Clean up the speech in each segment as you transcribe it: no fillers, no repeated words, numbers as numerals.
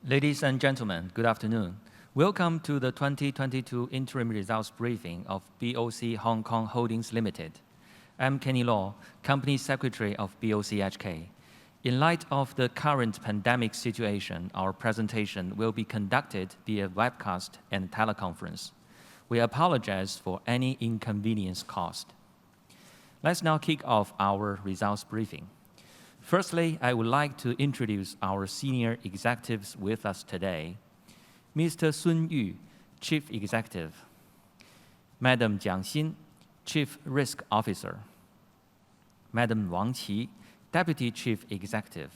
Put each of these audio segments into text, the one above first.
Ladies and gentlemen, good afternoon. Welcome to the 2022 interim results briefing of BOC Hong Kong Holdings Limited. I'm Kenny Law, Company Secretary of BOC HK. In light of the current pandemic situation, our presentation will be conducted via webcast and teleconference. We apologize for any inconvenience caused. Let's now kick off our results briefing. Firstly, I would like to introduce our senior executives with us today. Mr. Sun Yu, Chief Executive. Madam Jiang Xin, Chief Risk Officer. Madam Wang Qi, Deputy Chief Executive.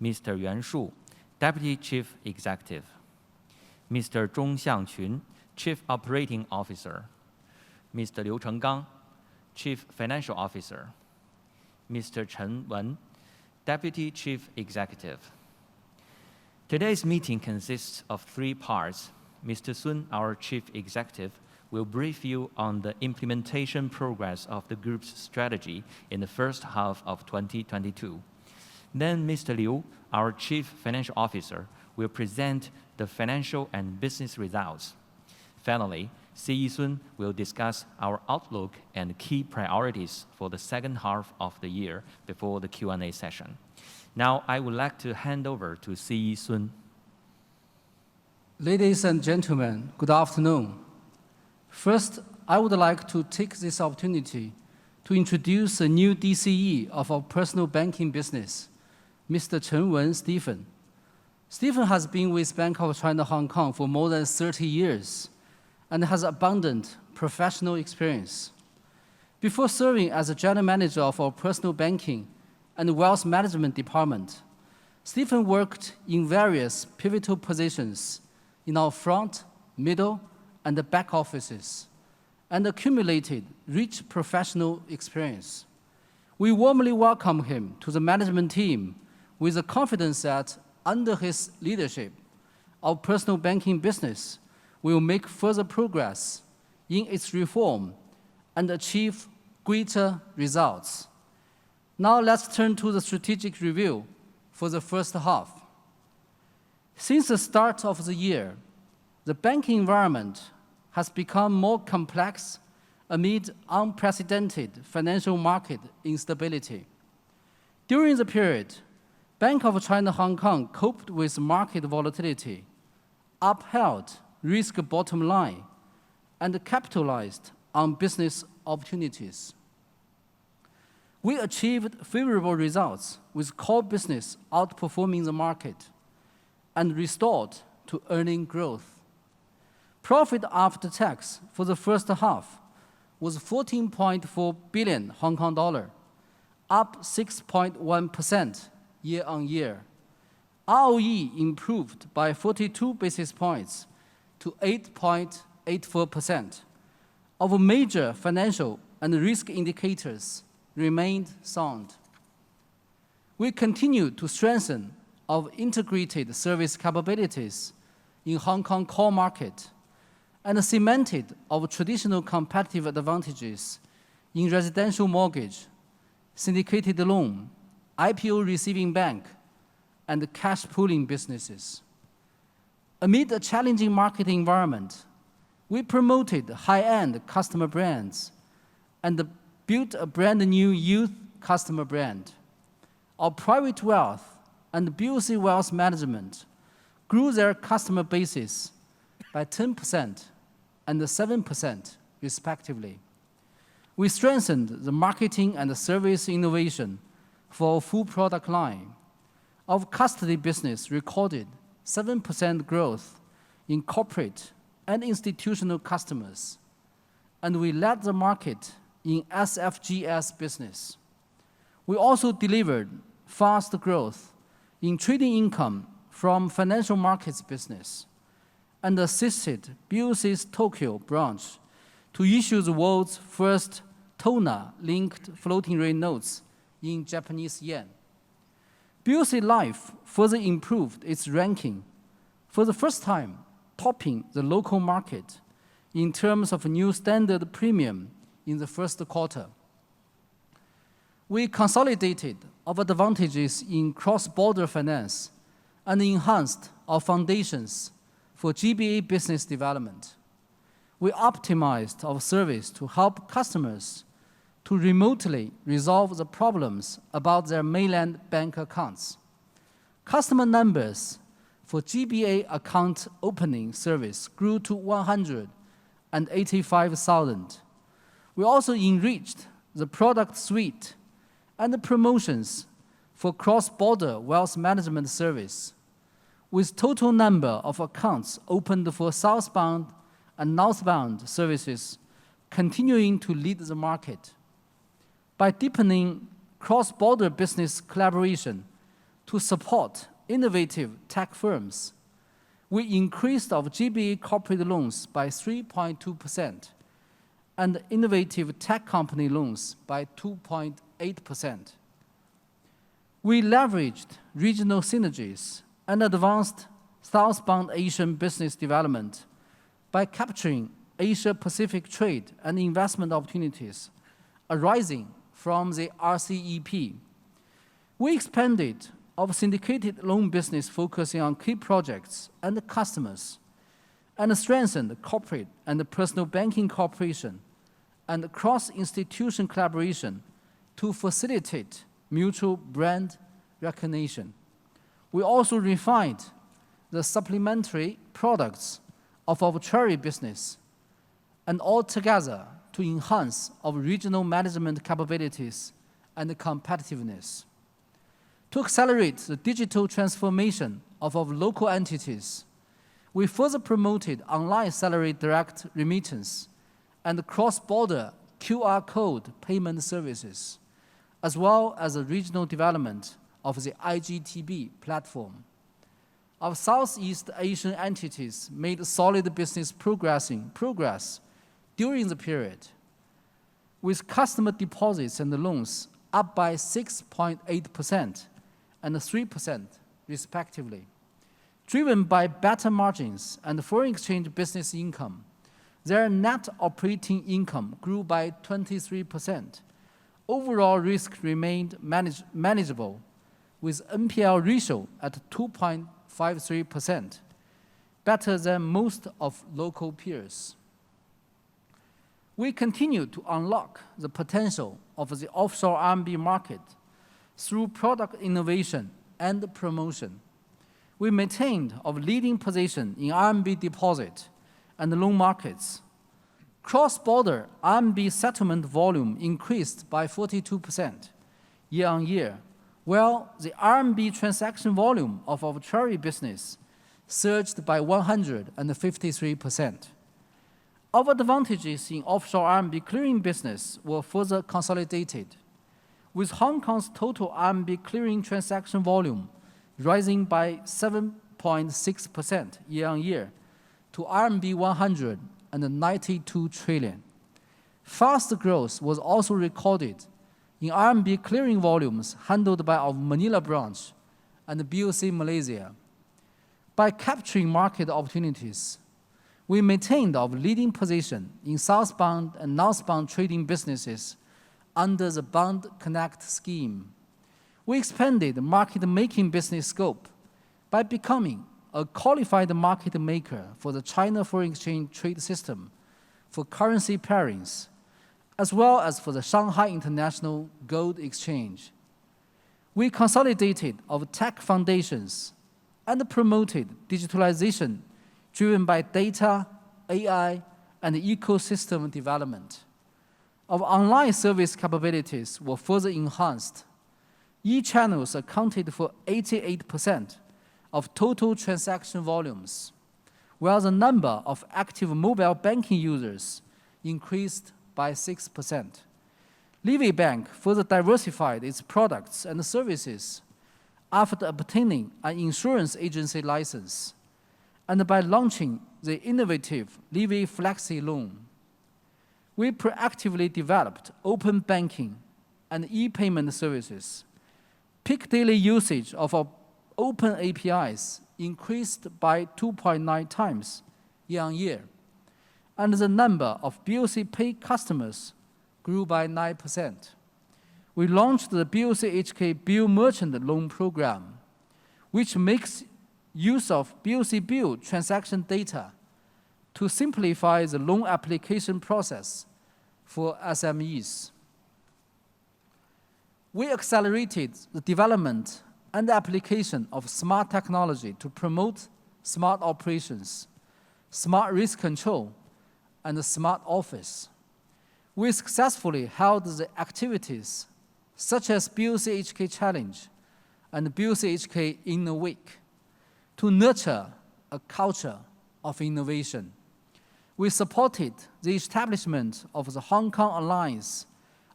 Mr. Yuan Shu, Deputy Chief Executive. Mr. Zhong Xiangqun, Chief Operating Officer. Mr. Liu Chenggang, Chief Financial Officer. Mr. Chen Wen, Deputy Chief Executive. Today's meeting consists of three parts. Mr. Sun, our Chief Executive, will brief you on the implementation progress of the group's strategy in the first half of 2022. Then Mr. Liu, our Chief Financial Officer, will present the financial and business results. Finally, C.E. Sun will discuss our outlook and key priorities for the second half of the year before the Q&A session. Now, I would like to hand over to C.E. Sun. Ladies and gentlemen, good afternoon. First, I would like to take this opportunity to introduce a new DCE of our personal banking business, Mr. Chen Wen Stephen. Stephen has been with Bank of China Hong Kong for more than 30 years and has abundant professional experience. Before serving as a general manager of our personal banking and wealth management department, Stephen worked in various pivotal positions in our front, middle, and the back offices and accumulated rich professional experience. We warmly welcome him to the management team with the confidence that under his leadership, our personal banking business will make further progress in its reform and achieve greater results. Now let's turn to the strategic review for the first half. Since the start of the year, the banking environment has become more complex amid unprecedented financial market instability. During the period, Bank of China Hong Kong coped with market volatility, upheld risk bottom line, and capitalized on business opportunities. We achieved favorable results with core business outperforming the market and restored to earning growth. Profit after tax for the first half was 14.4 billion Hong Kong dollar, up 6.1% year-on-year. ROE improved by 42 basis points to 8.84%. Our major financial and risk indicators remained sound. We continued to strengthen our integrated service capabilities in Hong Kong core market and cemented our traditional competitive advantages in residential mortgage, syndicated loan, IPO receiving bank, and cash pooling businesses. Amid a challenging market environment, we promoted high-end customer brands and built a brand new youth customer brand. Our private wealth and BOC Wealth Management grew their customer bases by 10% and 7% respectively. We strengthened the marketing and service innovation for our full product line. Our custody business recorded 7% growth in corporate and institutional customers, and we led the market in SFGS business. We also delivered fast growth in trading income from financial markets business and assisted BOC's Tokyo branch to issue the world's first TONA-linked floating rate notes in Japanese yen. BOC Life further improved its ranking, for the first time topping the local market in terms of new standard premium in the first quarter. We consolidated our advantages in cross-border finance and enhanced our foundations for GBA business development. We optimized our service to help customers to remotely resolve the problems about their mainland bank accounts. Customer numbers for GBA account opening service grew to 185,000. We also enriched the product suite and the promotions for cross-border wealth management service, with total number of accounts opened for southbound and northbound services continuing to lead the market. By deepening cross-border business collaboration to support innovative tech firms, we increased our GBA corporate loans by 3.2% and innovative tech company loans by 2.8%. We leveraged regional synergies and advanced southbound Asian business development by capturing Asia-Pacific trade and investment opportunities arising from the RCEP. We expanded our syndicated loan business focusing on key projects and customers, and strengthened corporate and personal banking cooperation and cross-institution collaboration to facilitate mutual brand recognition. We also refined the supplementary products of our treasury business, and all together to enhance our regional management capabilities and competitiveness. To accelerate the digital transformation of our local entities, we further promoted online salary direct remittance and cross-border QR code payment services, as well as the regional development of the IGTB platform. Our Southeast Asian entities made solid business progress during the period, with customer deposits and loans up by 6.8% and 3% respectively. Driven by better margins and foreign exchange business income, their net operating income grew by 23%. Overall risk remained manageable, with NPL ratio at 2.53%, better than most of local peers. We continue to unlock the potential of the offshore RMB market through product innovation and promotion. We maintained our leading position in RMB deposit and loan markets. Cross-border RMB settlement volume increased by 42% year-on-year, while the RMB transaction volume of our treasury business surged by 153%. Our advantages in offshore RMB clearing business were further consolidated, with Hong Kong's total RMB clearing transaction volume rising by 7.6% year-on-year to RMB 192 trillion. Fast growth was also recorded in RMB clearing volumes handled by our Manila branch and BOC Malaysia. By capturing market opportunities, we maintained our leading position in southbound and northbound trading businesses under the Bond Connect scheme. We expanded market-making business scope by becoming a qualified market maker for the China foreign exchange trade system for currency pairings, as well as for the Shanghai International Gold Exchange. We consolidated our tech foundations and promoted digitalization driven by data, AI, and ecosystem development. Our online service capabilities were further enhanced. E-channels accounted for 88% of total transaction volumes, while the number of active mobile banking users increased by 6%. Levy Bank further diversified its products and services after obtaining an insurance agency license and by launching the innovative Levy Flexi Loan. We proactively developed open banking and e-payment services. Peak daily usage of our open APIs increased by 2.9 times year-on-year, and the number of BOC Pay customers grew by 9%. We launched the BOC HK Bill Merchant Loan Program, which makes use of BOC bill transaction data to simplify the loan application process for SMEs. We accelerated the development and application of smart technology to promote smart operations, smart risk control, and smart office. We successfully held the activities such as BOC HK Challenge and BOC HK in a Week to nurture a culture of innovation. We supported the establishment of the Hong Kong Alliance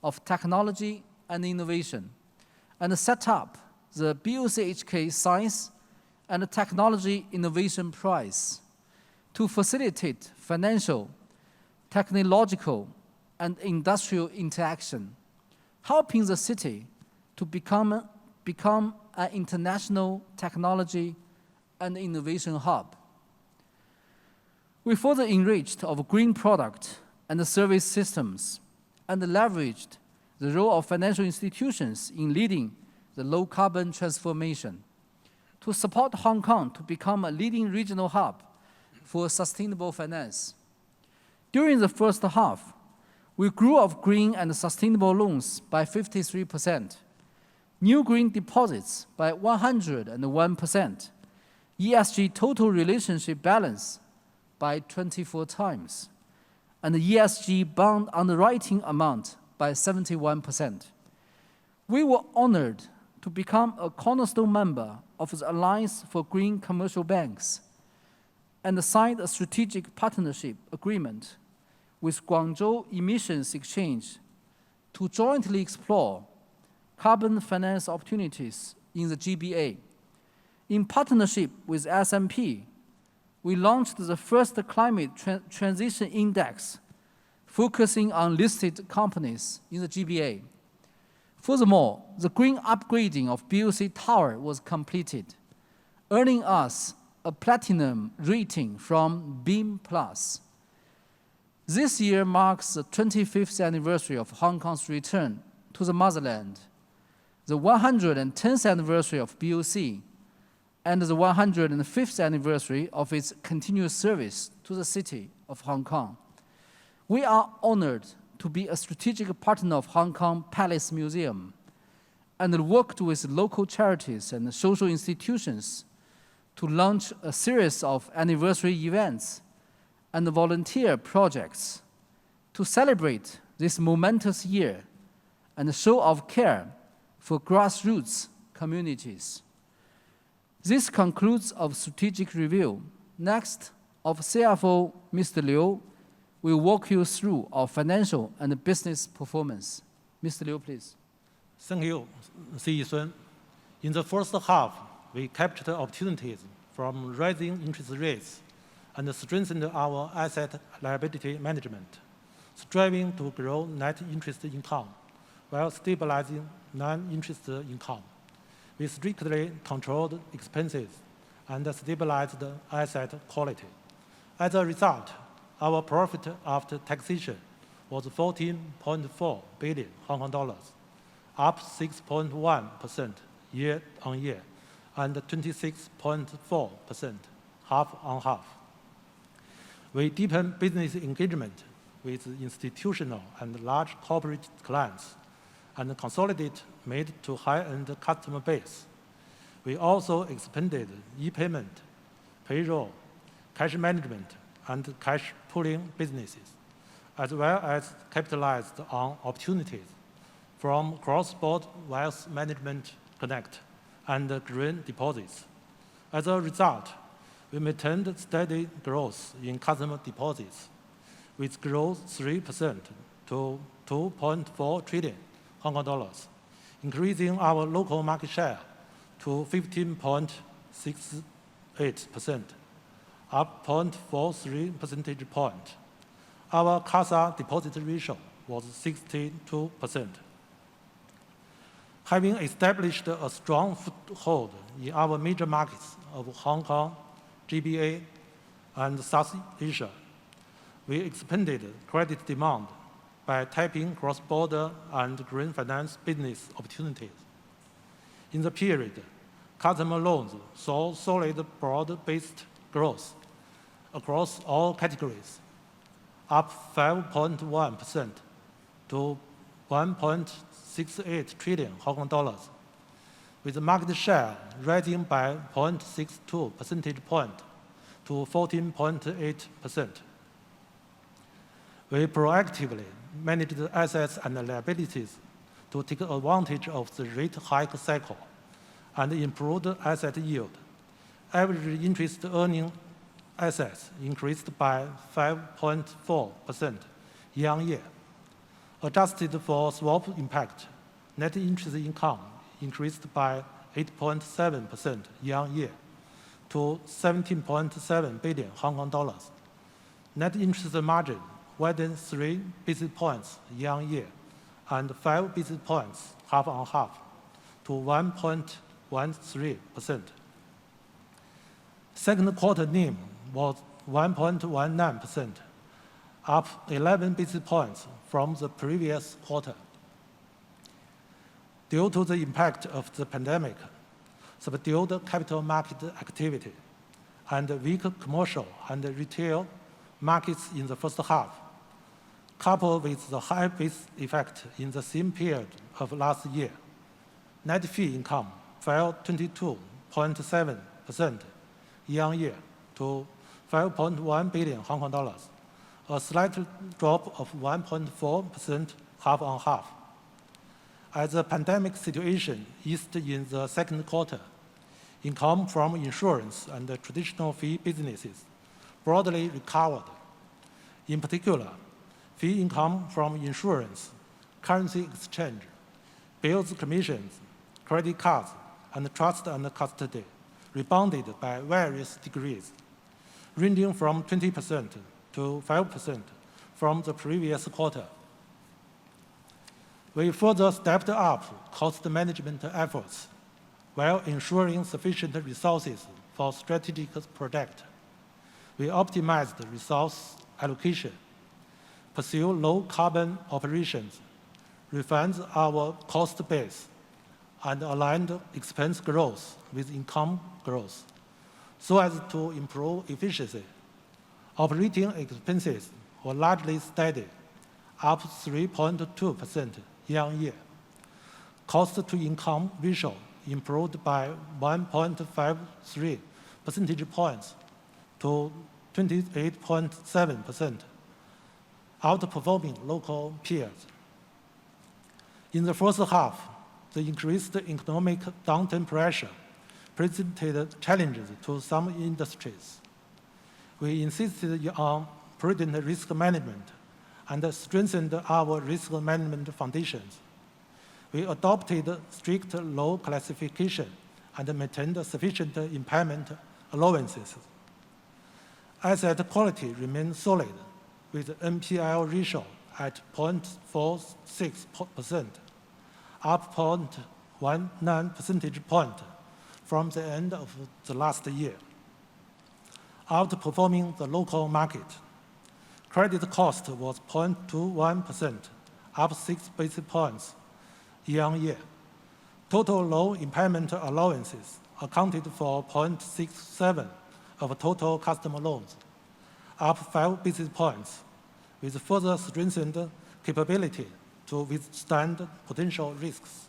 of Technology and Innovation and set up the BOC HK Science and Technology Innovation Prize to facilitate financial, technological, and industrial interaction, helping the city to become an international technology and innovation hub. We further enriched our green product and service systems and leveraged the role of financial institutions in leading the low-carbon transformation to support Hong Kong to become a leading regional hub for sustainable finance. During the first half, we grew our green and sustainable loans by 53%, new green deposits by 101%, ESG total relationship balance by 24 times, and the ESG bond underwriting amount by 71%. We were honored to become a cornerstone member of the Alliance for Green Commercial Banks and signed a strategic partnership agreement with Guangzhou Emissions Exchange to jointly explore carbon finance opportunities in the GBA. In partnership with S&P, we launched the first climate transition index, focusing on listed companies in the GBA. Furthermore, the green upgrading of BOC Tower was completed, earning us a platinum rating from Beam Plus. This year marks the 25th anniversary of Hong Kong's return to the motherland, the 110th anniversary of BOC, and the 105th anniversary of its continuous service to the city of Hong Kong. We are honored to be a strategic partner of Hong Kong Palace Museum and worked with local charities and social institutions to launch a series of anniversary events and volunteer projects to celebrate this momentous year and show of care for grassroots communities. This concludes our strategic review. Next, our CFO, Mr. Liu, will walk you through our financial and business performance. Mr. Liu, please. Thank you, CEO Sun. In the first half, we captured opportunities from rising interest rates and strengthened our asset liability management, striving to grow net interest income while stabilizing non-interest income. We strictly controlled expenses and stabilized asset quality. As a result, our profit after taxation was 14.4 billion Hong Kong dollars, up 6.1% year-on-year and 26.4% half-on-half. We deepened business engagement with institutional and large corporate clients and consolidate mid to high-end customer base. We also expanded e-payment, payroll, cash management, and cash pooling businesses, as well as capitalized on opportunities from cross-border wealth management connect and green deposits. As a result, we maintained steady growth in customer deposits, with growth 3% to 2.4 trillion Hong Kong dollars, increasing our local market share to 15.68%, up 0.43 percentage point. Our CASA deposit ratio was 62%. Having established a strong foothold in our major markets of Hong Kong, GBA, and South Asia, we expanded credit demand by tapping cross-border and green finance business opportunities. In the period, customer loans saw solid broad-based growth across all categories, up 5.1% to 1.68 trillion Hong Kong dollars, with the market share rising by 0.62 percentage point to 14.8%. We proactively managed the assets and liabilities to take advantage of the rate hike cycle and improved asset yield. Average interest earning assets increased by 5.4% year-on-year. Adjusted for swap impact, net interest income increased by 8.7% year-on-year to 17.7 billion Hong Kong dollars. Net interest margin widened 3 basis points year-on-year and 5 basis points half-on-half to 1.13%. Second quarter NIM was 1.19%, up 11 basis points from the previous quarter. Due to the impact of the pandemic, subdued capital market activity, and weak commercial and retail markets in the first half, coupled with the high base effect in the same period of last year, net fee income fell 22.7% year-on-year to 5.1 billion Hong Kong dollars, a slight drop of 1.4% half-on-half. As the pandemic situation eased in the second quarter, income from insurance and traditional fee businesses broadly recovered. In particular, fee income from insurance, currency exchange, bills commissions, credit cards, and trust and custody rebounded by various degrees, ranging from 20% to 5% from the previous quarter. We further stepped up cost management efforts while ensuring sufficient resources for strategic projects. We optimized resource allocation, pursue low-carbon operations, refined our cost base, and aligned expense growth with income growth so as to improve efficiency. Operating expenses were largely steady, up 3.2% year-on-year. Cost-to-income ratio improved by 1.53 percentage points to 28.7%, outperforming local peers. In the first half, the increased economic downturn pressure presented challenges to some industries. We insisted on prudent risk management and strengthened our risk management foundations. We adopted strict low classification and maintained sufficient impairment allowances. Asset quality remained solid, with NPL ratio at 0.46%, up 0.19 percentage point from the end of the last year, outperforming the local market. Credit cost was 0.21%, up 6 basis points year-on-year. Total loan impairment allowances accounted for 0.67% of total customer loans, up 5 basis points, with further strengthened capability to withstand potential risks.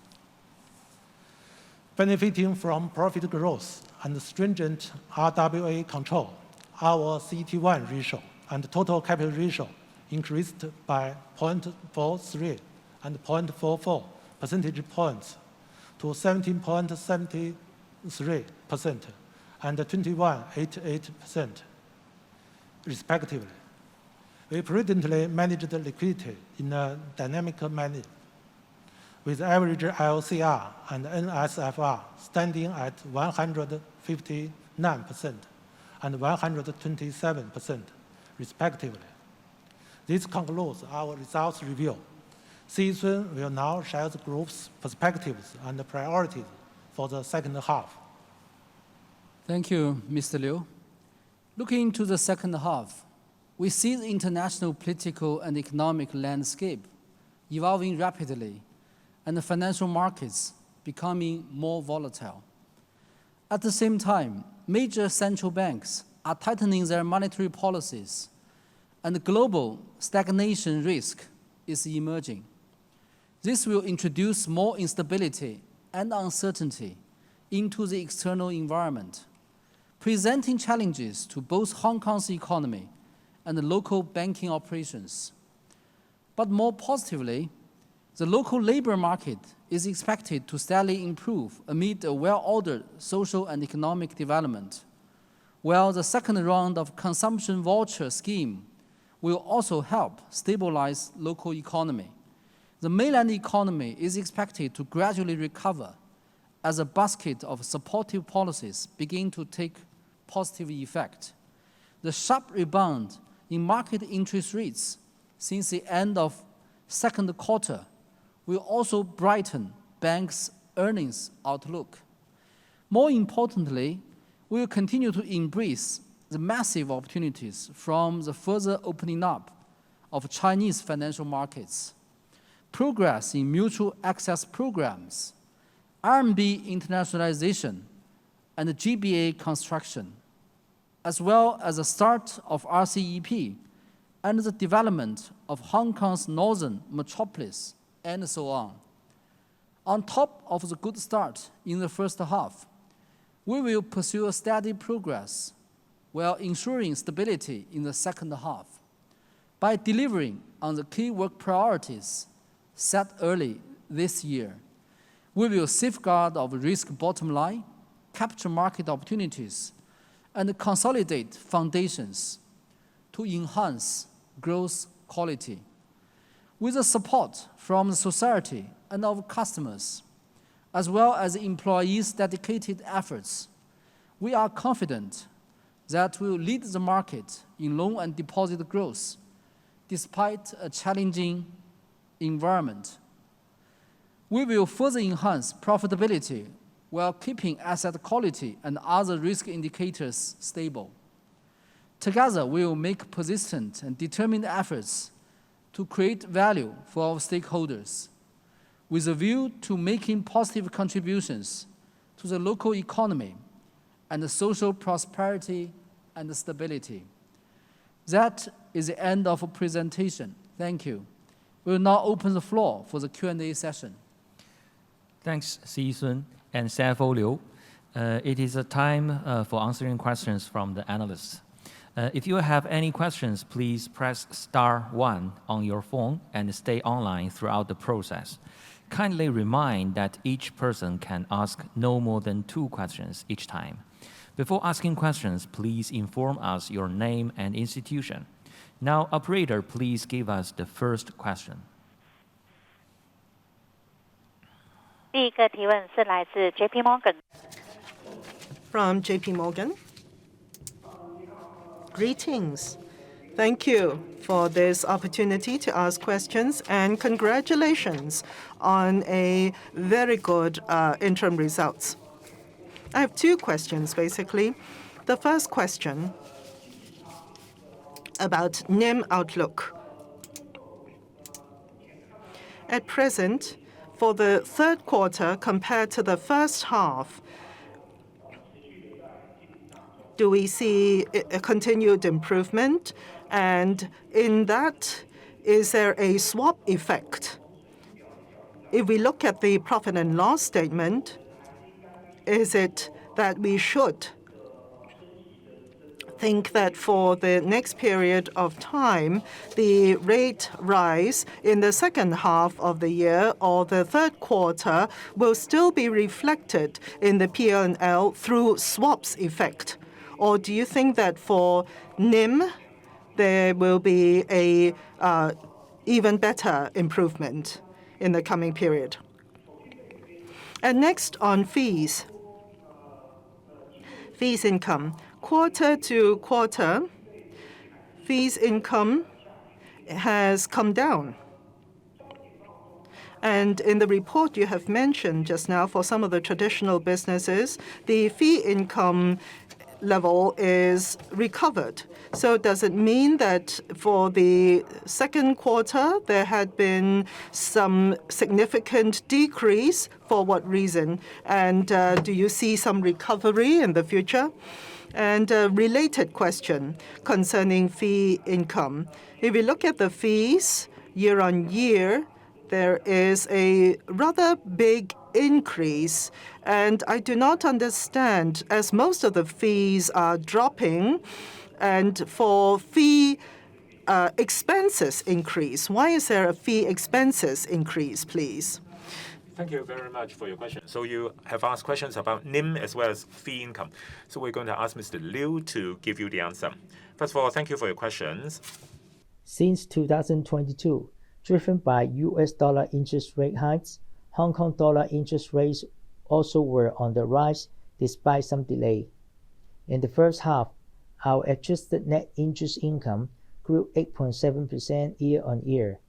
Benefiting from profit growth and stringent RWA control, our CET1 ratio and total capital ratio increased by 0.43 and 0.44 percentage points to 17.73% and 21.88%, respectively. We prudently managed liquidity in a dynamic manner, with average LCR and NSFR standing at 159% and 127%, respectively. This concludes our results review. CE Sun will now share the group's perspectives and priorities for the second half. Thank you, Mr. Liu. Looking into the second half, we see the international political and economic landscape evolving rapidly and the financial markets becoming more volatile. At the same time, major central banks are tightening their monetary policies, and global stagnation risk is emerging. This will introduce more instability and uncertainty into the external environment, presenting challenges to both Hong Kong's economy and the local banking operations. But more positively, the local labor market is expected to steadily improve amid a well-ordered social and economic development, while the second round of consumption voucher scheme will also help stabilize local economy. The mainland economy is expected to gradually recover as a basket of supportive policies begin to take positive effect. The sharp rebound in market interest rates since the end of second quarter will also brighten banks' earnings outlook. More importantly, we will continue to embrace the massive opportunities from the further opening up of Chinese financial markets, progress in mutual access programs, RMB internationalization, and GBA construction, as well as the start of RCEP and the development of Hong Kong's northern metropolis, and so on. On top of the good start in the first half, we will pursue a steady progress while ensuring stability in the second half. By delivering on the key work priorities set early this year, we will safeguard our risk bottom line, capture market opportunities, and consolidate foundations to enhance growth quality. With the support from the society and our customers, as well as employees' dedicated efforts, we are confident that we will lead the market in loan and deposit growth, despite a challenging environment. We will further enhance profitability while keeping asset quality and other risk indicators stable. Together, we will make persistent and determined efforts to create value for our stakeholders, with a view to making positive contributions to the local economy and the social prosperity and stability. That is the end of our presentation. Thank you. We will now open the floor for the Q&A session. Thanks, Si Sun and CFO Liu. It is a time for answering questions from the analysts. If you have any questions, please press *1 on your phone and stay online throughout the process. Kindly remind that each person can ask no more than 2 questions each time. Before asking questions, please inform us your name and institution. Now, operator, please give us the first question. 第一个提问是来自 JP Morgan. From JP Morgan. Greetings. Thank you for this opportunity to ask questions, and congratulations on a very good interim results. I have 2 questions, basically. The first question about NIM outlook. At present, for the third quarter compared to the first half, do we see a continued improvement? And in that, is there a swap effect? If we look at the profit and loss statement, is it that we should think that for the next period of time, the rate rise in the second half of the year or the third quarter will still be reflected in the P&L through swaps effect? Or do you think that for NIM, there will be a even better improvement in the coming period? And next on fees. Fees income. Quarter to quarter, fees income has come down. And in the report you have mentioned just now, for some of the traditional businesses, the fee income level is recovered. So does it mean that for the second quarter, there had been some significant decrease? For what reason? And do you see some recovery in the future? And a related question concerning fee income. If you look at the fees year on year, there is a rather big increase. And I do not understand, as most of the fees are dropping, and for fee expenses increase, why is there a fee expenses increase, please? Thank you very much for your question. So you have asked questions about NIM as well as fee income. So we're going to ask Mr. Liu to give you the answer. First of all, thank you for your questions. Since 2022, driven by US dollar interest rate hikes, Hong Kong dollar interest rates also were on the rise despite some delay. In the first half, our adjusted net interest income grew 8.7% year-on-year.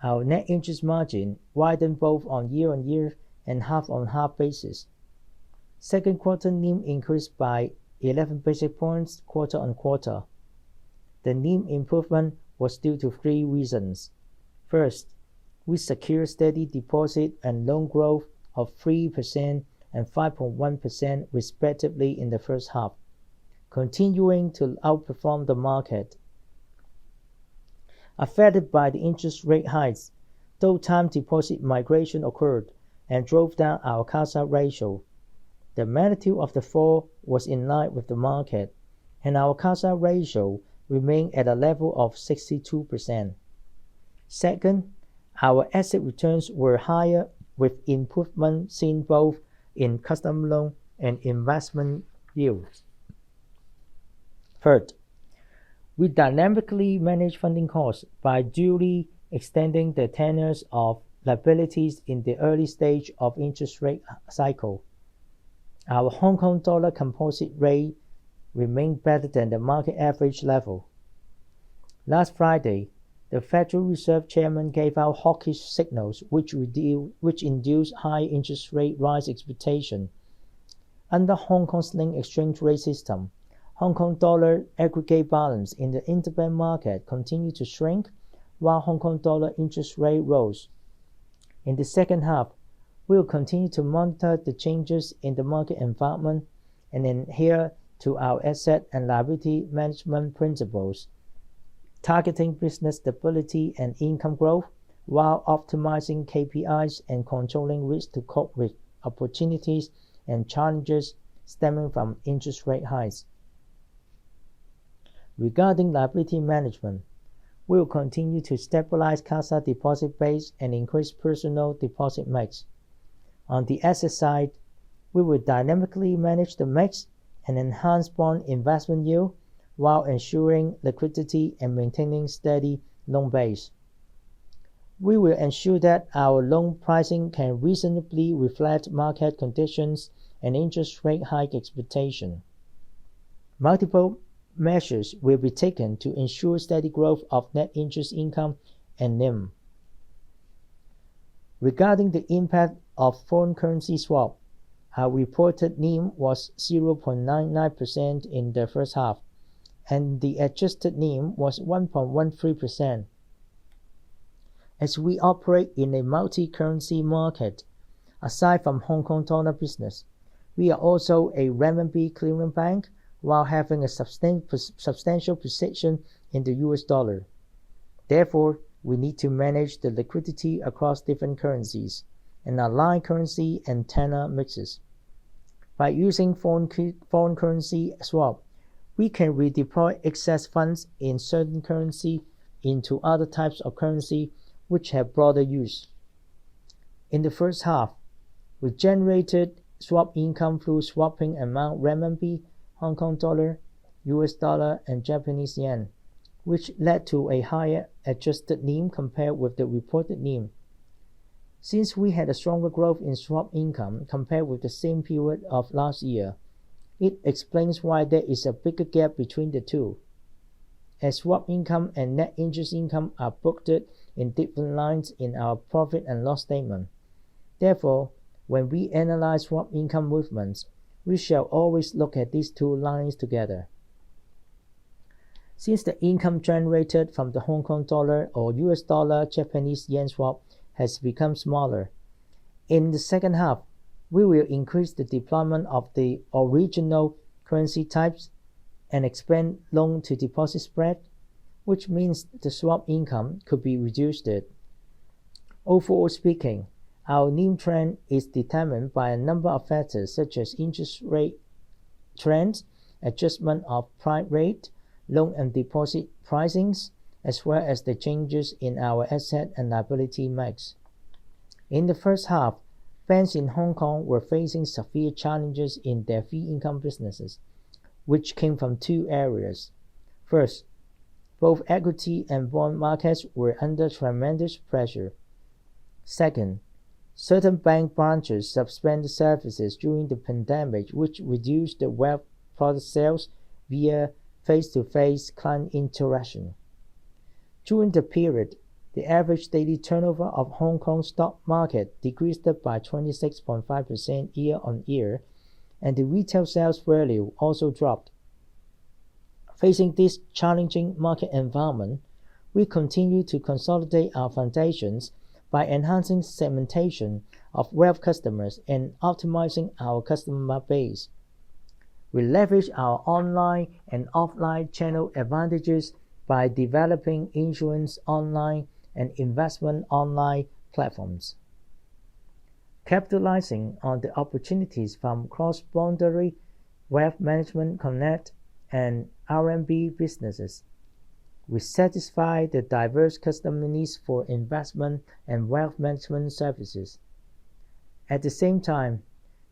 Our net interest margin widened both on year-on-year and half-on-half basis. Second quarter NIM increased by 11 basis points quarter-on-quarter. The NIM improvement was due to three reasons. First, we secured steady deposit and loan growth of 3% and 5.1% respectively in the first half, continuing to outperform the market. Affected by the interest rate hikes, though time deposit migration occurred and drove down our CASA ratio. The magnitude of the fall was in line with the market, and our CASA ratio remained at a level of 62%. Second, our asset returns were higher with improvement seen both in customer loan and investment yields. Third, we dynamically manage funding costs by duly extending the tenors of liabilities in the early stage of interest rate cycle. Our Hong Kong dollar composite rate remained better than the market average level. Last Friday, the Federal Reserve Chairman gave out hawkish signals which induced high interest rate rise expectation. Under Hong Kong's linked exchange rate system, Hong Kong dollar aggregate balance in the interbank market continued to shrink, while Hong Kong dollar interest rate rose. In the second half, we will continue to monitor the changes in the market environment and adhere to our asset and liability management principles, targeting business stability and income growth while optimizing KPIs and controlling risk to cope with opportunities and challenges stemming from interest rate hikes. Regarding liability management, we will continue to stabilize CASA deposit base and increase personal deposit mix. On the asset side, we will dynamically manage the mix and enhance bond investment yield while ensuring liquidity and maintaining steady loan base. We will ensure that our loan pricing can reasonably reflect market conditions and interest rate hike expectation. Multiple measures will be taken to ensure steady growth of net interest income and NIM. Regarding the impact of foreign currency swap, our reported NIM was 0.99% in the first half, and the adjusted NIM was 1.13%. As we operate in a multi-currency market, aside from Hong Kong dollar business, we are also a renminbi clearing bank while having a substantial position in the US dollar. Therefore, we need to manage the liquidity across different currencies and align currency and tenor mixes. By using foreign currency swap, we can redeploy excess funds in certain currency into other types of currency which have broader use. In the first half, we generated swap income through swapping among renminbi, Hong Kong dollar, US dollar, and Japanese yen, which led to a higher adjusted NIM compared with the reported NIM. Since we had a stronger growth in swap income compared with the same period of last year, it explains why there is a bigger gap between the two. As swap income and net interest income are booked in different lines in our profit and loss statement. Therefore, when we analyze swap income movements, we shall always look at these two lines together. Since the income generated from the Hong Kong dollar or US dollar Japanese yen swap has become smaller, in the second half, we will increase the deployment of the original currency types and expand loan-to-deposit spread, which means the swap income could be reduced. Overall speaking, our NIM trend is determined by a number of factors such as interest rate trends, adjustment of prime rate, loan and deposit pricings, as well as the changes in our asset and liability mix. In the first half, banks in Hong Kong were facing severe challenges in their fee income businesses, which came from two areas. First, both equity and bond markets were under tremendous pressure. Second, certain bank branches suspended services during the pandemic, which reduced the wealth product sales via face-to-face client interaction. During the period, the average daily turnover of Hong Kong stock market decreased by 26.5% year-on-year, and the retail sales value also dropped. Facing this challenging market environment, we continue to consolidate our foundations by enhancing segmentation of wealth customers and optimizing our customer base. We leverage our online and offline channel advantages by developing insurance online and investment online platforms. Capitalizing on the opportunities from cross-boundary wealth management connect and RMB businesses, we satisfy the diverse customer needs for investment and wealth management services. At the same time,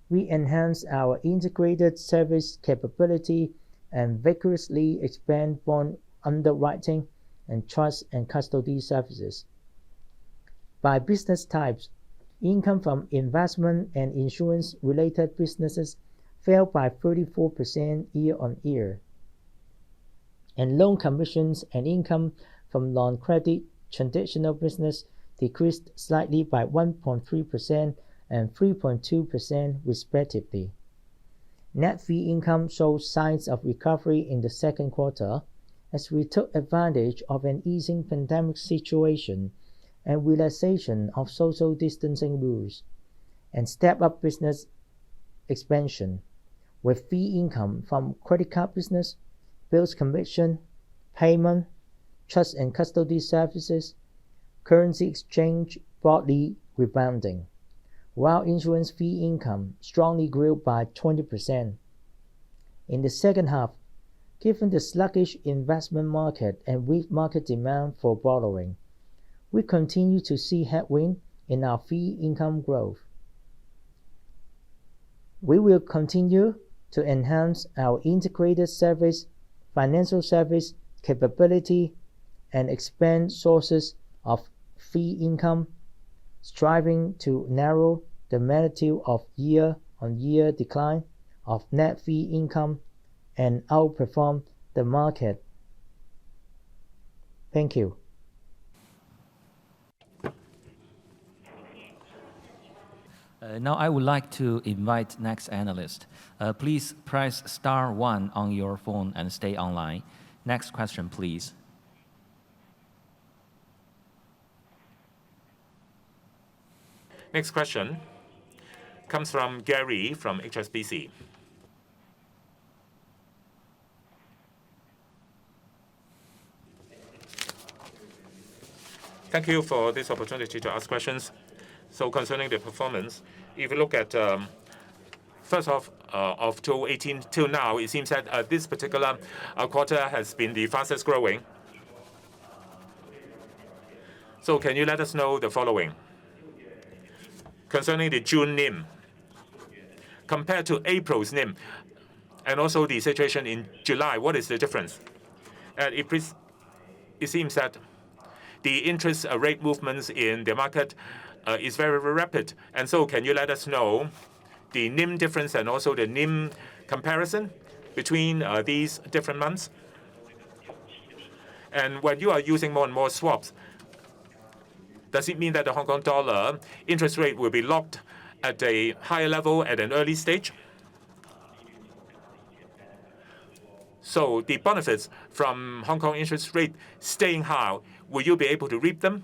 we enhance our integrated service capability and vigorously expand bond underwriting and trust and custody services. By business types, income from investment and insurance-related businesses fell by 34% year-on-year, and loan commissions and income from non-credit traditional business decreased slightly by 1.3% and 3.2% respectively. Net fee income showed signs of recovery in the second quarter as we took advantage of an easing pandemic situation and relaxation of social distancing rules, and stepped up business expansion, with fee income from credit card business, bills commission, payment, trust and custody services, currency exchange broadly rebounding, while insurance fee income strongly grew by 20%. In the second half, given the sluggish investment market and weak market demand for borrowing, we continue to see headwind in our fee income growth. We will continue to enhance our integrated service, financial service capability, and expand sources of fee income, striving to narrow the magnitude of year-on-year decline of net fee income and outperform the market. Thank you. Now I would like to invite next analyst. Please press *1 on your phone and stay online. Next question, please. Next question comes from Gary from HSBC. Thank you for this opportunity to ask questions. So concerning the performance, if you look at first half of 2018 till now, it seems that this particular quarter has been the fastest growing. So can you let us know the following? Concerning the June NIM, compared to April's NIM, and also the situation in July, what is the difference? And it seems that the interest rate movements in the market is very, very rapid. And so can you let us know the NIM difference and also the NIM comparison between these different months? And when you are using more and more swaps, does it mean that the Hong Kong dollar interest rate will be locked at a higher level at an early stage? So the benefits from Hong Kong interest rate staying high, will you be able to reap them?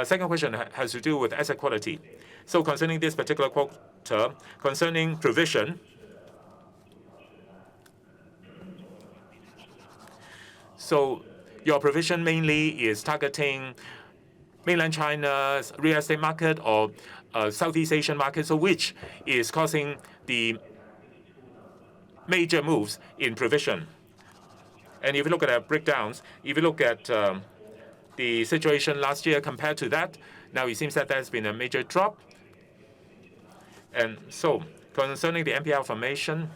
Second question has to do with asset quality. So concerning this particular quarter, concerning provision, so your provision mainly is targeting mainland China's real estate market or Southeast Asian market, so which is causing the major moves in provision. And if you look at our breakdowns, if you look at the situation last year compared to that, now it seems that there's been a major drop. And so concerning the NPL formation,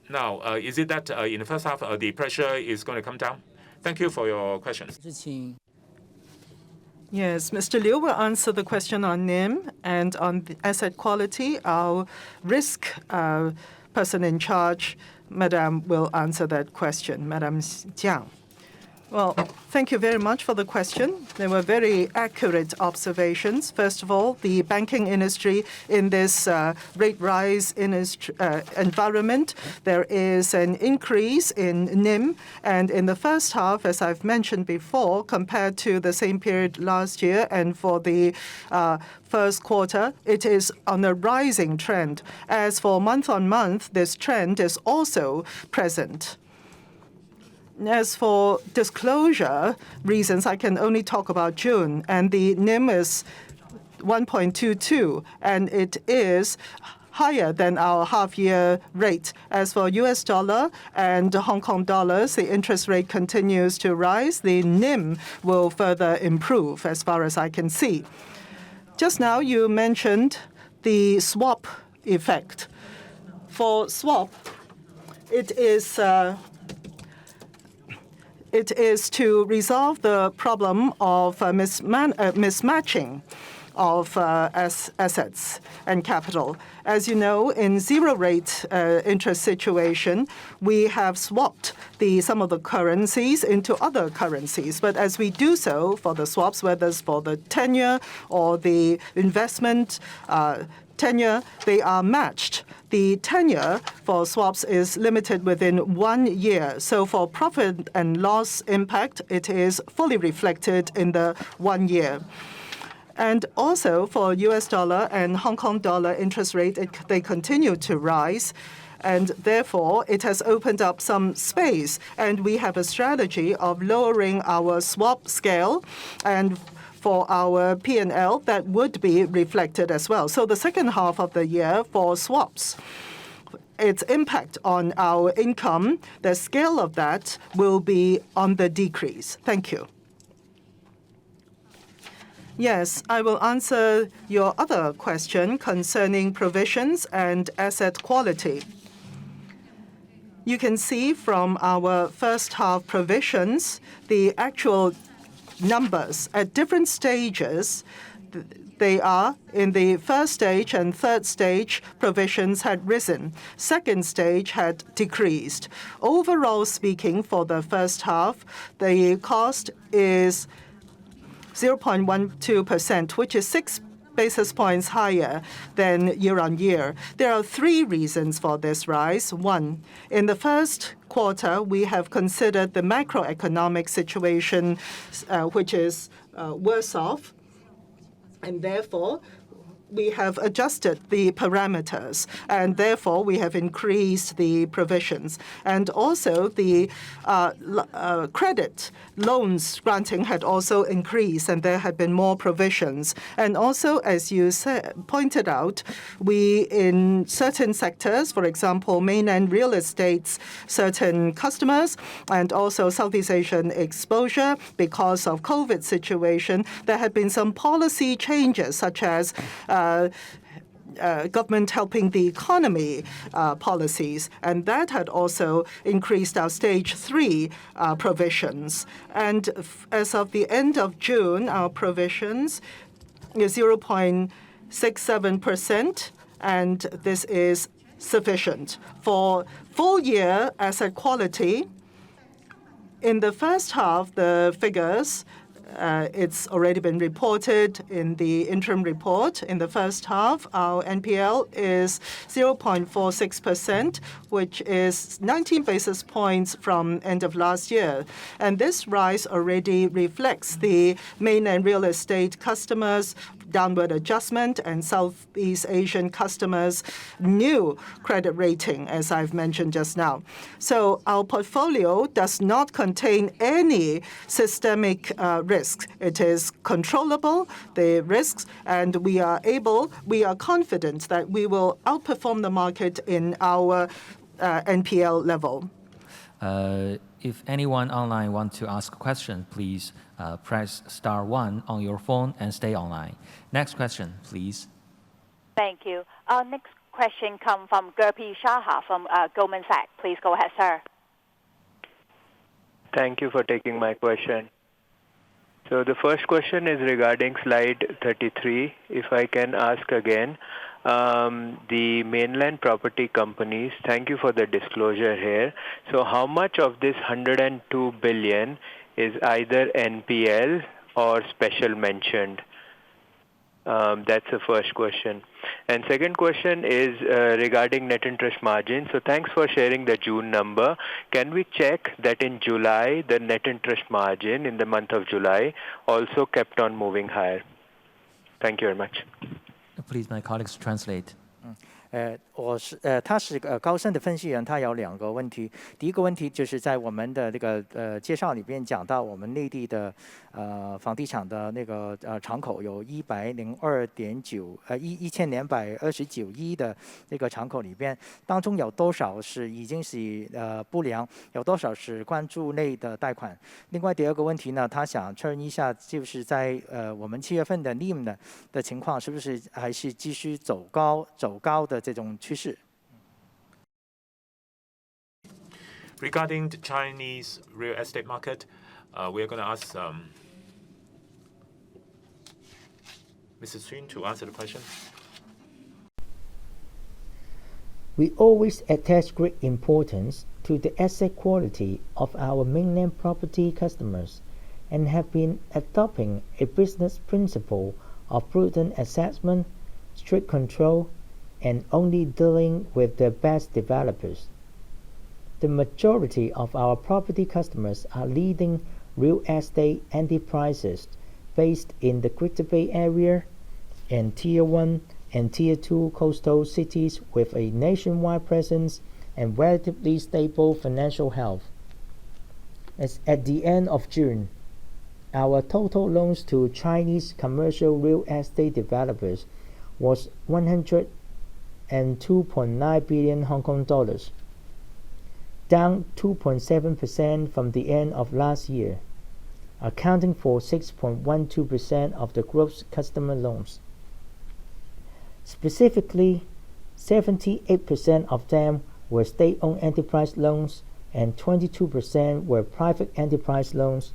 now is it that in the first half the pressure is going to come down? Thank you for your questions. Yes, Mr. Liu will answer the question on NIM, and on the asset quality, our risk person in charge, Madam, will answer that question, Madam Jiang. Well, thank you very much for the question. They were very accurate observations. First of all, the banking industry in this rate rise environment, there is an increase in NIM. And in the first half, as I've mentioned before, compared to the same period last year and for the first quarter, it is on a rising trend. As for month-on-month, this trend is also present. As for disclosure reasons, I can only talk about June, and the NIM is 1.22, and it is higher than our half-year rate. As for US dollar and Hong Kong dollars, the interest rate continues to rise. The NIM will further improve, as far as I can see. Just now, you mentioned the swap effect. For swap, it is to resolve the problem of mismatching of assets and capital. As you know, in zero-rate interest situation, we have swapped some of the currencies into other currencies. But as we do so for the swaps, whether it's for the tenure or the investment tenure, they are matched. The tenure for swaps is limited within 1 year. So for profit and loss impact, it is fully reflected in the 1 year. And also for US dollar and Hong Kong dollar interest rate, they continue to rise. And therefore, it has opened up some space. And we have a strategy of lowering our swap scale, and for our P&L, that would be reflected as well. So the second half of the year for swaps, its impact on our income, the scale of that will be on the decrease. Thank you. Yes, I will answer your other question concerning provisions and asset quality. You can see from our first half provisions, the actual numbers at different stages. They are in the first stage and third stage, provisions had risen. Second stage had decreased. Overall speaking, for the first half, the cost is 0.12%, which is 6 basis points higher than year-on-year. There are 3 reasons for this rise. One, in the first quarter, we have considered the macroeconomic situation, which is worse off, and therefore we have adjusted the parameters, and therefore we have increased the provisions. And also the credit loans granting had also increased, and there had been more provisions. And also, as you pointed out, we in certain sectors, for example, mainland real estates, certain customers, and also Southeast Asian exposure, because of COVID situation, there have been some policy changes, such as government helping the economy policies, and that had also increased our stage 3 provisions. And as of the end of June, our provisions is 0.67%, and this is sufficient. For full year asset quality, in the first half, the figures It's already been reported in the interim report. In the first half, our NPL is 0.46%, which is 19 basis points from end of last year. And this rise already reflects the mainland real estate customers' downward adjustment and Southeast Asian customers' new credit rating, as I've mentioned just now. So our portfolio does not contain any systemic risks. It is controllable, the risks, and we are confident that we will outperform the market in our NPL level. If anyone online wants to ask a question, please press *1 on your phone and stay online. Next question, please. Thank you. Our next question comes from Gurpreet Saha from Goldman Sachs. Please go ahead, sir. Thank you for taking my question. So the first question is regarding slide 33. If I can ask again, the mainland property companies, thank you for the disclosure here. So how much of this 102 billion is either NPL or special mentioned? That's the first question. And second question is regarding net interest margin. So thanks for sharing the June number. Can we check that in July, the net interest margin in the month of July also kept on moving higher? Thank you very much. Please, my colleagues translate. 他是高盛的分析员，他有2个问题。第一个问题就是在我们的这个介绍里边讲到，我们内地的房地产的那个敞口有1229亿的这个敞口里边，当中有多少是已经是不良，有多少是关注内的贷款？另外第二个问题呢，他想确认一下，就是在我们7月份的 NIM 的情况，是不是还是继续走高的这种趋势？ Regarding the Chinese real estate market, we are going to ask Mrs. Xun to answer the question. We always attach great importance to the asset quality of our mainland property customers and have been adopting a business principle of prudent assessment, strict control, and only dealing with the best developers. The majority of our property customers are leading real estate enterprises based in the Greater Bay Area and Tier 1 and Tier 2 coastal cities with a nationwide presence and relatively stable financial health. As at the end of June, our total loans to Chinese commercial real estate developers was 102.9 billion Hong Kong dollars, down 2.7% from the end of last year, accounting for 6.12% of the group's customer loans. Specifically, 78% of them were state-owned enterprise loans and 22% were private enterprise loans.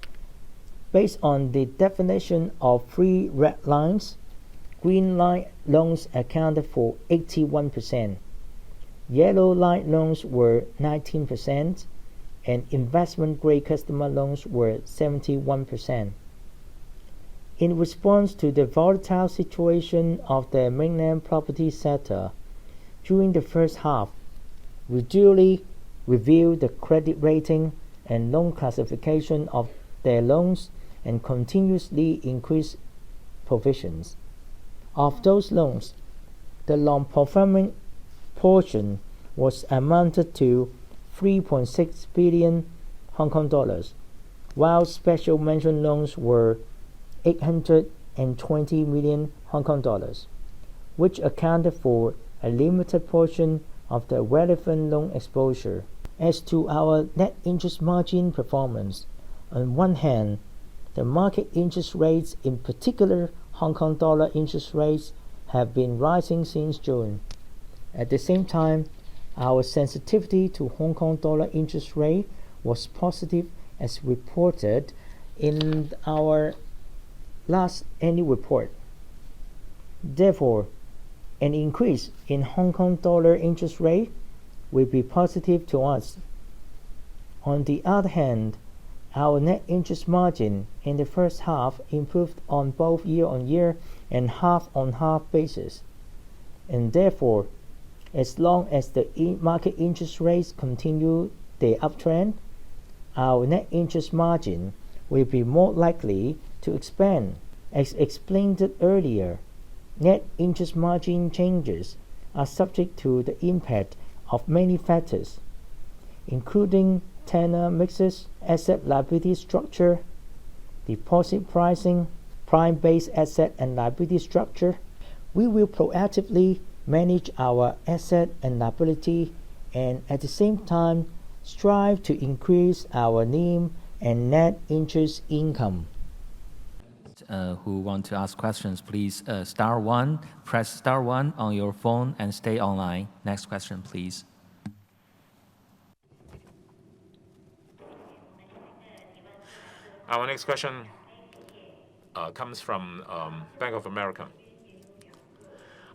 Based on the definition of 3 red lines, green line loans accounted for 81%, yellow line loans were 19%, and investment-grade customer loans were 71%. In response to the volatile situation of the mainland property sector, during the first half, we duly reviewed the credit rating and loan classification of their loans and continuously increased provisions. Of those loans, the non-performing portion was amounted to 3.6 billion Hong Kong dollars, while special mention loans were 820 million Hong Kong dollars, which accounted for a limited portion of the relevant loan exposure. As to our net interest margin performance, on one hand, the market interest rates, in particular Hong Kong dollar interest rates, have been rising since June. At the same time, our sensitivity to Hong Kong dollar interest rate was positive as reported in our last annual report. Therefore, an increase in Hong Kong dollar interest rate will be positive to us. On the other hand, Our net interest margin in the first half improved on both year-on-year and half-on-half basis, and therefore, as long as the market interest rates continue the uptrend, our net interest margin will be more likely to expand. As explained earlier, net interest margin changes are subject to the impact of many factors, including tenor mixes, asset liability structure, deposit pricing, prime-based asset and liability structure. We will proactively manage our asset and liability and at the same time strive to increase our NIM and net interest income. Who want to ask questions, please star one, press star one on your phone and stay online. Next question, please. Our next question comes from Bank of America.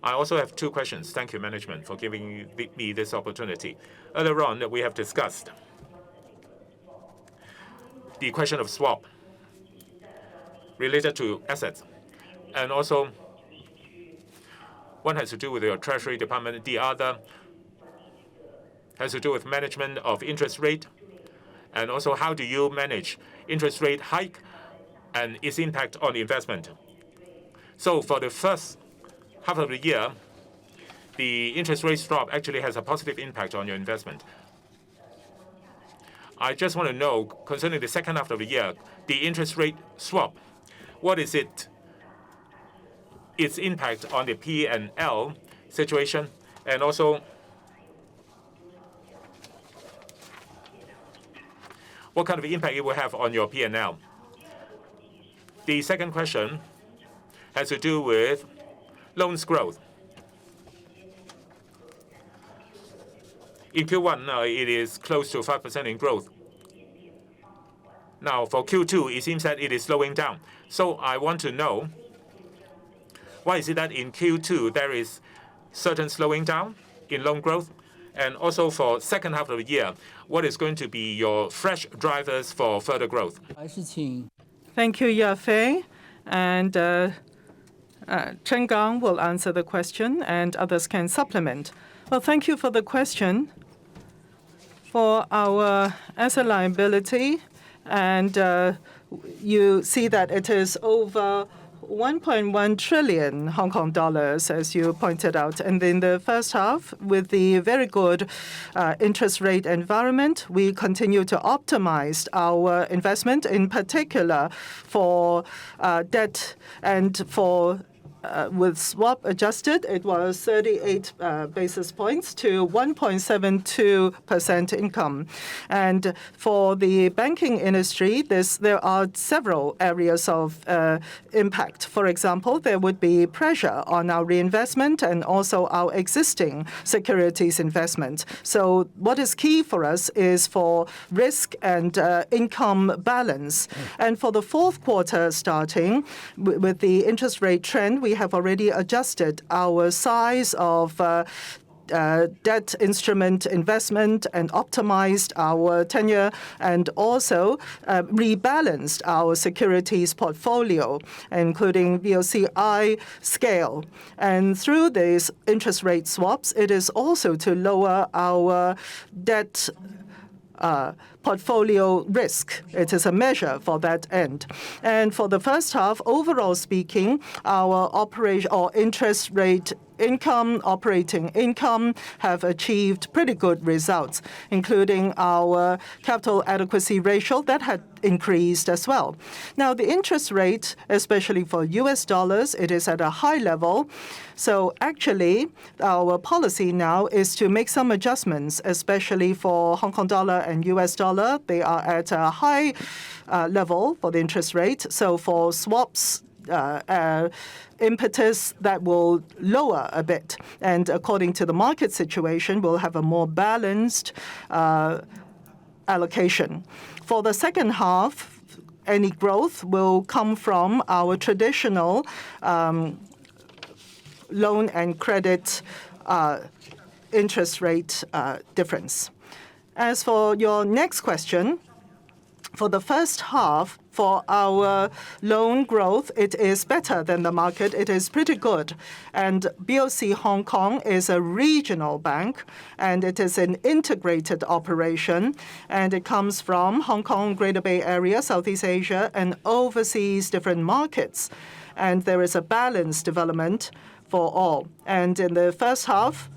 I also have two questions. Thank you, management, for giving me this opportunity. Earlier on, we have discussed the question of swap related to assets, and also one has to do with your Treasury Department, the other has to do with management of interest rate, and also how do you manage interest rate hike and its impact on investment. So for the first half of the year, the interest rate drop actually has a positive impact on your investment. I just want to know, concerning the second half of the year, the interest rate swap, what is its impact on the P&L situation, and also what kind of impact it will have on your P&L. The second question has to do with loans growth. In Q1, it is close to 5% in growth. Now, for Q2, it seems that it is slowing down. So I want to know, why is it that in Q2 there is certain slowing down in loan growth? And also for second half of the year, what is going to be your fresh drivers for further growth? Thank you, Yafei. And Chen Gang will answer the question, and others can supplement. Well, thank you for the question. For our asset liability, and you see that it is over 1.1 trillion Hong Kong dollars, as you pointed out. And in the first half, with the very good interest rate environment, we continue to optimize our investment, in particular for debt and for with swap adjusted, it was 38 basis points to 1.72% income. And for the banking industry, there are several areas of impact. For example, there would be pressure on our reinvestment and also our existing securities investment. So what is key for us is for risk and income balance. And for the fourth quarter starting, with the interest rate trend, we have already adjusted our size of debt instrument investment and optimized our tenure and also rebalanced our securities portfolio, including BOCI scale. And through these interest rate swaps, it is also to lower our debt portfolio risk. It is a measure for that end. And for the first half, overall speaking, our operation or interest rate income, operating income have achieved pretty good results, including our capital adequacy ratio that had increased as well. Now, the interest rate, especially for US dollars, it is at a high level. So actually, our policy now is to make some adjustments, especially for Hong Kong dollar and US dollar. They are at a high level for the interest rate. So for swaps, impetus that will lower a bit. And according to the market situation, we'll have a more balanced allocation. For the second half, any growth will come from our traditional loan and credit interest rate difference. As for your next question, For the first half, for our loan growth, it is better than the market. It is pretty good. And BOC Hong Kong is a regional bank, and it is an integrated operation. And it comes from Hong Kong, Greater Bay Area, Southeast Asia, and overseas different markets. And there is a balanced development for all. And in the first half,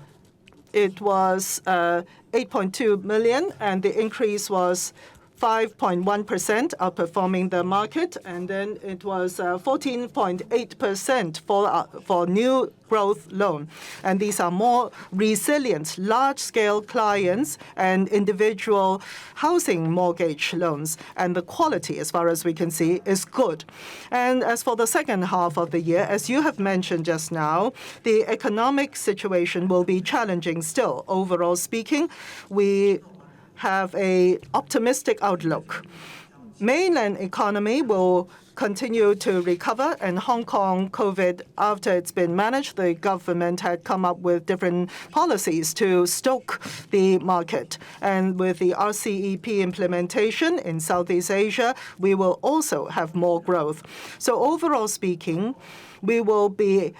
it was 8.2 million, and the increase was 5.1%, outperforming the market, and then it was 14.8% for new growth loan. And these are more resilient, large-scale clients and individual housing mortgage loans. And the quality, as far as we can see, is good. And as for the second half of the year, as you have mentioned just now, the economic situation will be challenging still. Overall speaking, we have an optimistic outlook. Mainland economy will continue to recover, and Hong Kong COVID, after it's been managed, the government had come up with different policies to stoke the market. And with the RCEP implementation in Southeast Asia, we will also have more growth. So overall speaking, we will be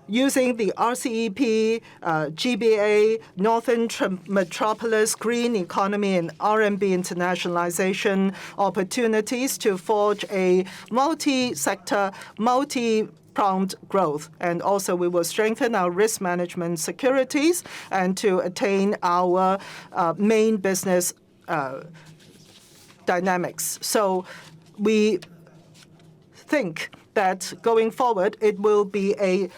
using the RCEP, GBA, Northern Metropolis, green economy, and RMB internationalization opportunities to forge a multi-sector, multi-pronged growth. And also we will strengthen our risk management securities and to attain our main business dynamics. So we think that going forward, it will be a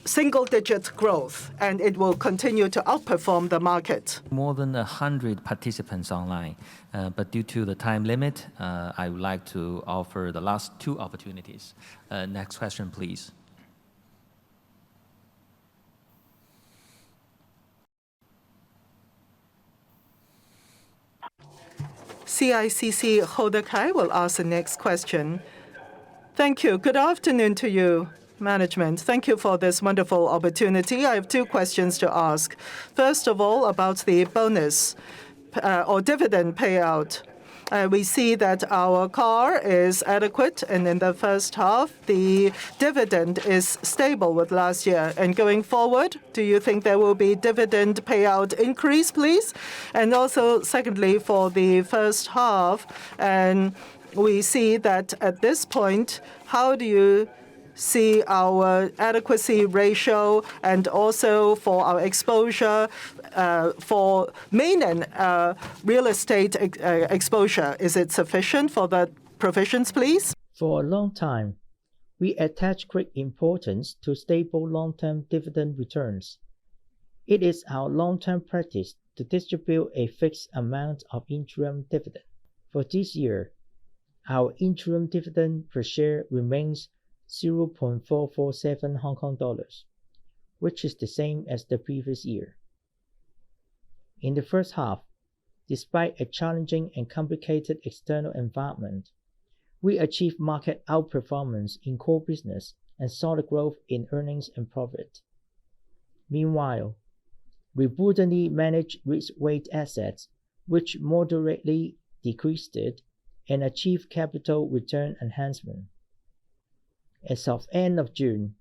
single-digit growth, and it will continue to outperform the market. More than 100 participants online, but due to the time limit, I would like to offer the last two opportunities. Next question, please. CICC Holder Kai will ask the next question. Thank you. Good afternoon to you, management. Thank you for this wonderful opportunity. I have two questions to ask. First of all, about the bonus or dividend payout. We see that our CAR is adequate, and in the first half, the dividend is stable with last year. And going forward, do you think there will be dividend payout increase, please? And also, secondly, for the first half, and we see that at this point, how do you see our adequacy ratio and also for our exposure for mainland real estate exposure? Is it sufficient for the provisions, please? For a long time, we attach great importance to stable long-term dividend returns. It is our long-term practice to distribute a fixed amount of interim dividend. For this year, our interim dividend per share remains 0.447 Hong Kong dollars, which is the same as the previous year. In the first half, despite a challenging and complicated external environment, we achieved market outperformance in core business and solid growth in earnings and profit. Meanwhile, we prudently managed risk-weighted assets, which moderately decreased it, and achieved capital return enhancement. As of end of June,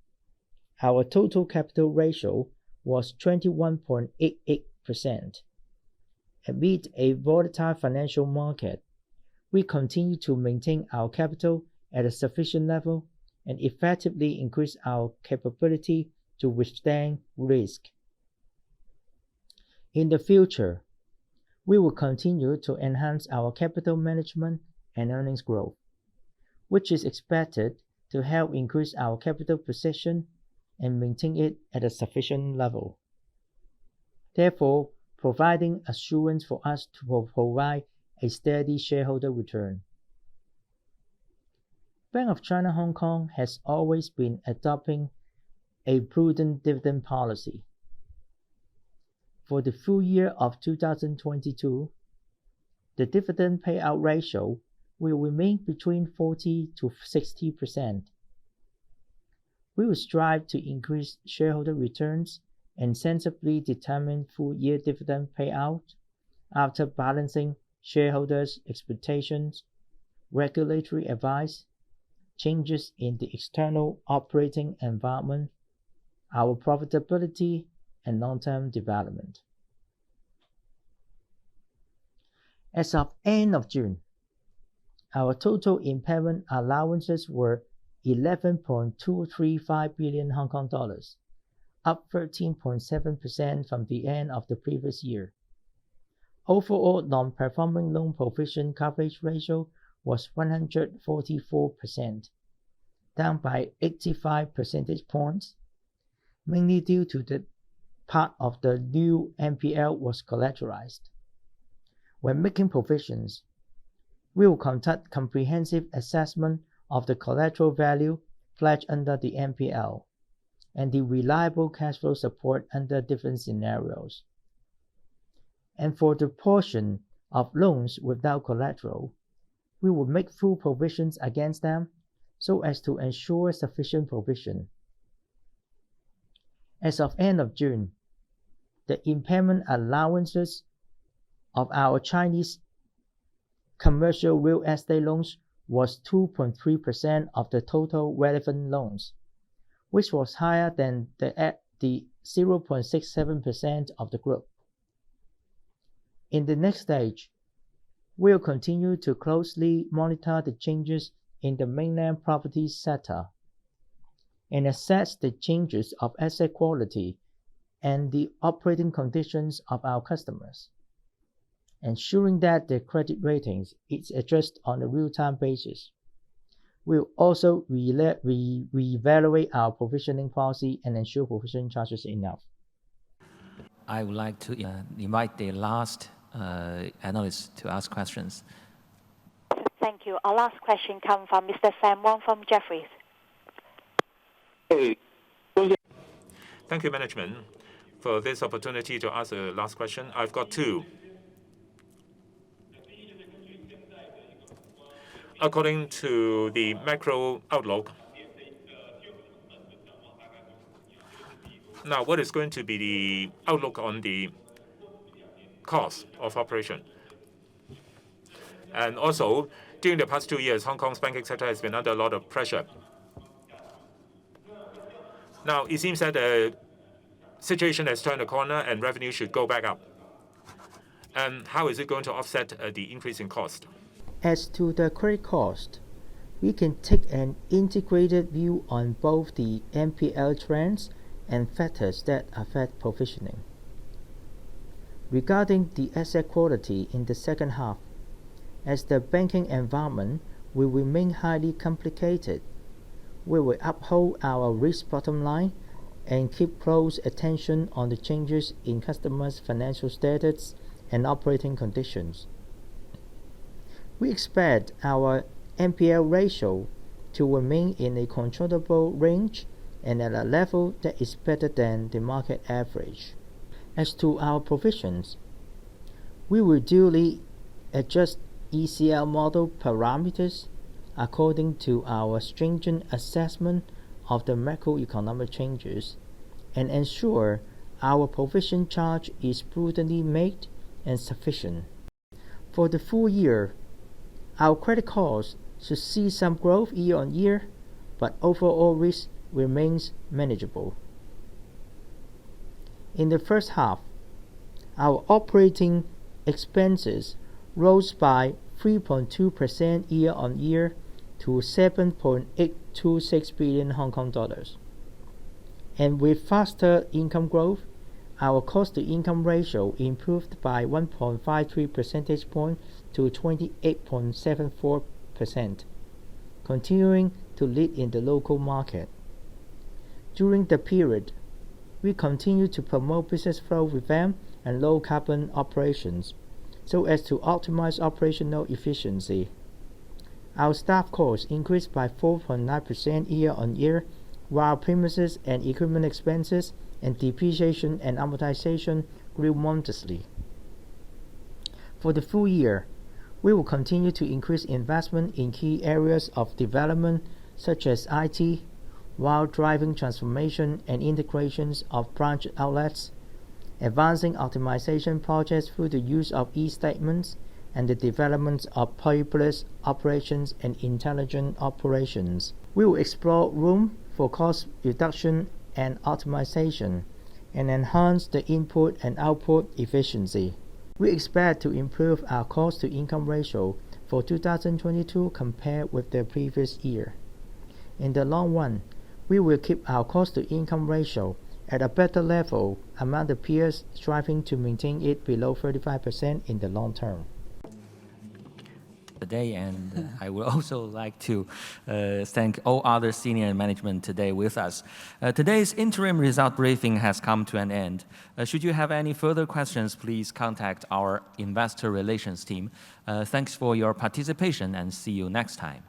our total capital ratio was 21.88%. Amid a volatile financial market, we continue to maintain our capital at a sufficient level and effectively increase our capability to withstand risk. In the future, we will continue to enhance our capital management and earnings growth, which is expected to help increase our capital position and maintain it at a sufficient level, therefore providing assurance for us to provide a steady shareholder return. Bank of China Hong Kong has always been adopting a prudent dividend policy. For the full year of 2022, the dividend payout ratio will remain between 40 to 60%. We will strive to increase shareholder returns and sensibly determine full-year dividend payout after balancing shareholders' expectations, regulatory advice, changes in the external operating environment, our profitability, and long-term development. As of end of June, our total impairment allowances were 11.235 billion Hong Kong dollars, up 13.7% from the end of the previous year. Overall non-performing loan provision coverage ratio was 144%, down by 85 percentage points, mainly due to the part of the new NPL was collateralized. When making provisions, we will conduct comprehensive assessment of the collateral value pledged under the NPL and the reliable cash flow support under different scenarios. And for the portion of loans without collateral, we will make full provisions against them so as to ensure sufficient provision. As of end of June, the impairment allowances of our Chinese commercial real estate loans was 2.3% of the total relevant loans, which was higher than the 0.67% of the group. In the next stage, we will continue to closely monitor the changes in the mainland property sector and assess the changes of asset quality and the operating conditions of our customers, ensuring that their credit ratings is adjusted on a real-time basis. We will also reevaluate our provisioning policy and ensure provision charges enough. I would like to invite the last analyst to ask questions. Thank you. Our last question comes from Mr. Sam Wong from Jefferies. Thank you, management, for this opportunity to ask the last question. I've got two. According to the macro outlook, now what is going to be the outlook on the cost of operation? And also, during the past 2 years, Hong Kong's banking sector has been under a lot of pressure. Now, it seems that the situation has turned a corner and revenue should go back up. And how is it going to offset the increase in cost? As to the credit cost, we can take an integrated view on both the NPL trends and factors that affect provisioning. Regarding the asset quality in the second half, as the banking environment will remain highly complicated, we will uphold our risk bottom line and keep close attention on the changes in customers' financial status and operating conditions. We expect our NPL ratio to remain in a controllable range and at a level that is better than the market average. As to our provisions, we will duly adjust ECL model parameters according to our stringent assessment of the macroeconomic changes and ensure our provision charge is prudently made and sufficient. For the full year, our credit costs should see some growth year on year, but overall risk remains manageable. In the first half, our operating expenses rose by 3.2% year on year to 7.826 billion Hong Kong dollars. And with faster income growth, our cost-to-income ratio improved by 1.53 percentage points to 28.74%, continuing to lead in the local market. During the period, we continue to promote business flow revamp and low-carbon operations so as to optimize operational efficiency. Our staff costs increased by 4.9% year on year, while premises and equipment expenses and depreciation and amortization grew modestly. For the full year, we will continue to increase investment in key areas of development such as IT, while driving transformation and integrations of branch outlets, advancing optimization projects through the use of e-statements, and the development of paperless operations and intelligent operations. We will explore room for cost reduction and optimization, and enhance the input and output efficiency. We expect to improve our cost-to-income ratio for 2022 compared with the previous year. In the long run, we will keep our cost-to-income ratio at a better level among the peers, striving to maintain it below 35% in the long term. Today, and I would also like to thank all other senior management today with us. Today's interim result briefing has come to an end. Should you have any further questions, please contact our investor relations team. Thanks for your participation and see you next time.